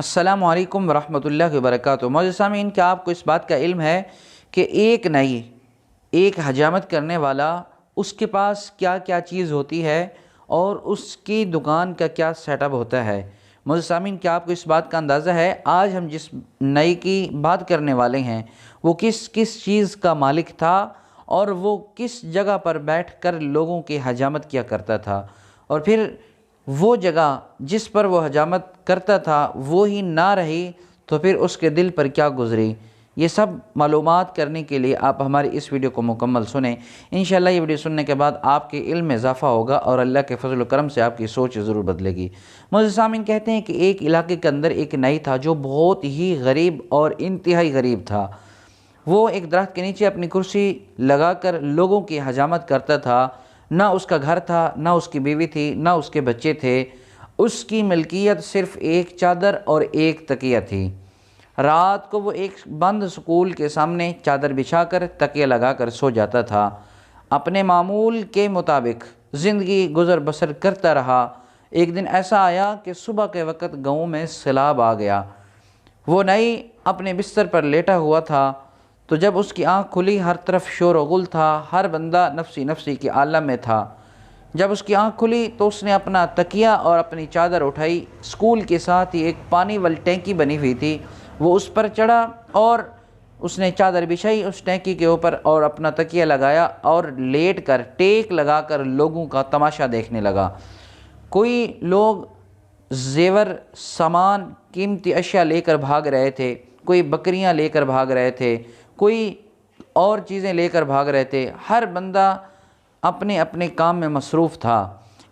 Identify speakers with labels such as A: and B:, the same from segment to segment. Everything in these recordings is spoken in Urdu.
A: السلام علیکم ورحمۃ اللہ وبرکاتہ۔ معزز سامعین، کیا آپ کو اس بات کا علم ہے کہ ایک حجامت کرنے والا اس کے پاس کیا کیا چیز ہوتی ہے اور اس کی دکان کا کیا سیٹ اپ ہوتا ہے؟ معزز سامعین، کیا آپ کو اس بات کا اندازہ ہے آج ہم جس نئی کی بات کرنے والے ہیں وہ کس چیز کا مالک تھا اور وہ کس جگہ پر بیٹھ کر لوگوں کی حجامت کیا کرتا تھا، اور پھر وہ جگہ جس پر وہ حجامت کرتا تھا وہ ہی نہ رہی تو پھر اس کے دل پر کیا گزری؟ یہ سب معلومات کرنے کے لیے آپ ہماری اس ویڈیو کو مکمل سنیں۔ انشاءاللہ یہ ویڈیو سننے کے بعد آپ کے علم میں اضافہ ہوگا اور اللہ کے فضل و کرم سے آپ کی سوچ ضرور بدلے گی۔ معزز سامعین، کہتے ہیں کہ ایک علاقے کے اندر ایک نائی تھا جو بہت ہی غریب اور انتہائی غریب تھا۔ وہ ایک درخت کے نیچے اپنی کرسی لگا کر لوگوں کی حجامت کرتا تھا۔ نہ اس کا گھر تھا، نہ اس کی بیوی تھی، نہ اس کے بچے تھے۔ اس کی ملکیت صرف ایک چادر اور ایک تکیہ تھی۔ رات کو وہ ایک بند سکول کے سامنے چادر بچھا کر تکیہ لگا کر سو جاتا تھا۔ اپنے معمول کے مطابق زندگی گزر بسر کرتا رہا۔ ایک دن ایسا آیا کہ صبح کے وقت گاؤں میں سیلاب آ گیا۔ وہ نائی اپنے بستر پر لیٹا ہوا تھا تو جب اس کی آنکھ کھلی ہر طرف شور و غل تھا، ہر بندہ نفسی نفسی کے عالم میں تھا۔ جب اس کی آنکھ کھلی تو اس نے اپنا تکیہ اور اپنی چادر اٹھائی۔ سکول کے ساتھ ہی ایک پانی والی ٹینکی بنی ہوئی تھی، وہ اس پر چڑھا اور اس نے چادر بچھائی اس ٹینکی کے اوپر اور اپنا تکیہ لگایا اور لیٹ کر ٹیک لگا کر لوگوں کا تماشا دیکھنے لگا۔ کوئی لوگ زیور، سامان، قیمتی اشیاء لے کر بھاگ رہے تھے، کوئی بکریاں لے کر بھاگ رہے تھے، کوئی اور چیزیں لے کر بھاگ رہے تھے۔ ہر بندہ اپنے اپنے کام میں مصروف تھا۔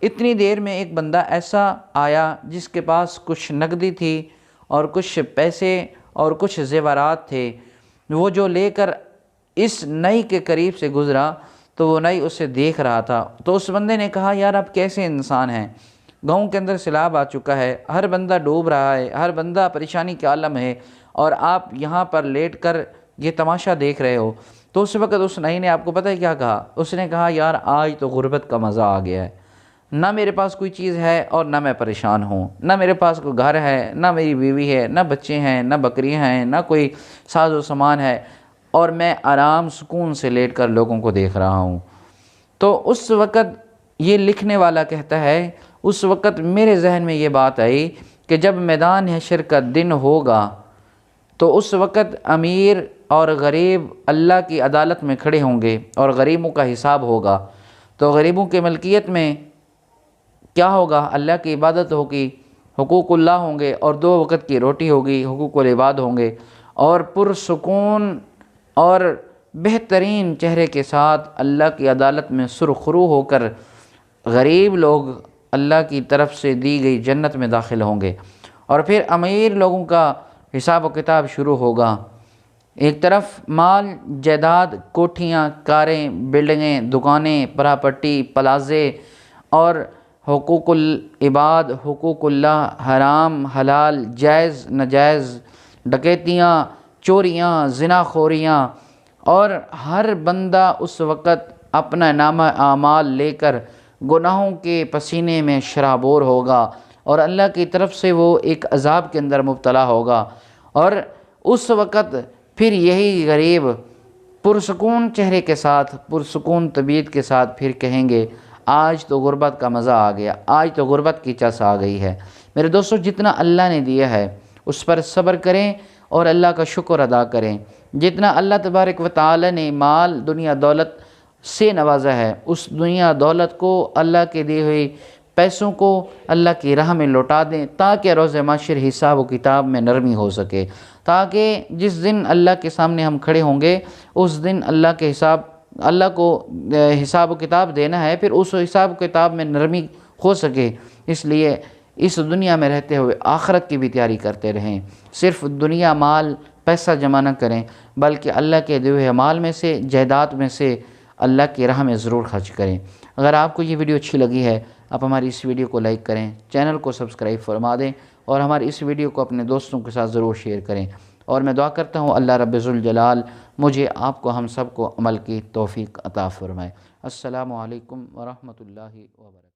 A: اتنی دیر میں ایک بندہ ایسا آیا جس کے پاس کچھ نقدی تھی اور کچھ پیسے اور کچھ زیورات تھے۔ وہ جو لے کر اس نائی کے قریب سے گزرا تو وہ نائی اسے دیکھ رہا تھا، تو اس بندے نے کہا، یار آپ کیسے انسان ہیں؟ گاؤں کے اندر سیلاب آ چکا ہے، ہر بندہ ڈوب رہا ہے، ہر بندہ پریشانی کے عالم ہے، اور آپ یہاں پر لیٹ کر یہ تماشا دیکھ رہے ہو۔ تو اس وقت اس نائی نے آپ کو پتہ ہے کیا کہا؟ اس نے کہا، یار آج تو غربت کا مزہ آ گیا ہے، نہ میرے پاس کوئی چیز ہے اور نہ میں پریشان ہوں، نہ میرے پاس کوئی گھر ہے، نہ میری بیوی ہے، نہ بچے ہیں، نہ بکریاں ہیں، نہ کوئی ساز و سامان ہے، اور میں آرام سکون سے لیٹ کر لوگوں کو دیکھ رہا ہوں۔ تو اس وقت یہ لکھنے والا کہتا ہے، اس وقت میرے ذہن میں یہ بات آئی کہ جب میدان حشر کا دن ہوگا تو اس وقت امیر اور غریب اللہ کی عدالت میں کھڑے ہوں گے اور غریبوں کا حساب ہوگا۔ تو غریبوں کی ملکیت میں کیا ہوگا؟ اللہ کی عبادت ہوگی، حقوق اللہ ہوں گے، اور 2 وقت کی روٹی ہوگی، حقوق العباد ہوں گے، اور پرسکون اور بہترین چہرے کے ساتھ اللہ کی عدالت میں سرخرو ہو کر غریب لوگ اللہ کی طرف سے دی گئی جنت میں داخل ہوں گے، اور پھر امیر لوگوں کا حساب و کتاب شروع ہوگا۔ ایک طرف مال، جائیداد، کوٹھیاں، کاریں، بلڈنگیں، دکانیں، پراپرٹی، پلازے، اور حقوق العباد، حقوق اللہ، حرام، حلال، جائز، ناجائز، ڈکیتیاں، چوریاں، زنا خوریاں، اور ہر بندہ اس وقت اپنا نامہ اعمال لے کر گناہوں کے پسینے میں شرابور ہوگا، اور اللہ کی طرف سے وہ ایک عذاب کے اندر مبتلا ہوگا۔ اور اس وقت پھر یہی غریب پرسکون چہرے کے ساتھ، پرسکون طبیعت کے ساتھ پھر کہیں گے، آج تو غربت کا مزہ آ گیا، آج تو غربت کی چس آ گئی ہے۔ میرے دوستو، جتنا اللہ نے دیا ہے اس پر صبر کریں اور اللہ کا شکر ادا کریں۔ جتنا اللہ تبارک و تعالی نے مال، دنیا دولت سے نوازا ہے، اس دنیا دولت کو، اللہ کے دیے ہوئے پیسوں کو اللہ کی راہ میں لوٹا دیں، تاکہ روز محشر حساب و کتاب میں نرمی ہو سکے، تاکہ جس دن اللہ کے سامنے ہم کھڑے ہوں گے اس دن اللہ کو حساب و کتاب دینا ہے، پھر اس حساب و کتاب میں نرمی ہو سکے۔ اس لیے اس دنیا میں رہتے ہوئے آخرت کی بھی تیاری کرتے رہیں۔ صرف دنیا، مال، پیسہ جمع نہ کریں، بلکہ اللہ کے دیے ہوئے مال میں سے، جائیداد میں سے اللہ کی راہ میں ضرور خرچ کریں۔ اگر آپ کو یہ ویڈیو اچھی لگی ہے، آپ ہماری اس ویڈیو کو لائک کریں، چینل کو سبسکرائب فرما دیں، اور ہماری اس ویڈیو کو اپنے دوستوں کے ساتھ ضرور شیئر کریں۔ اور میں دعا کرتا ہوں اللہ رب ذوالجلال مجھے، آپ کو، ہم سب کو عمل کی توفیق عطا فرمائے۔ السلام علیکم ورحمۃ اللہ وبرکاتہ۔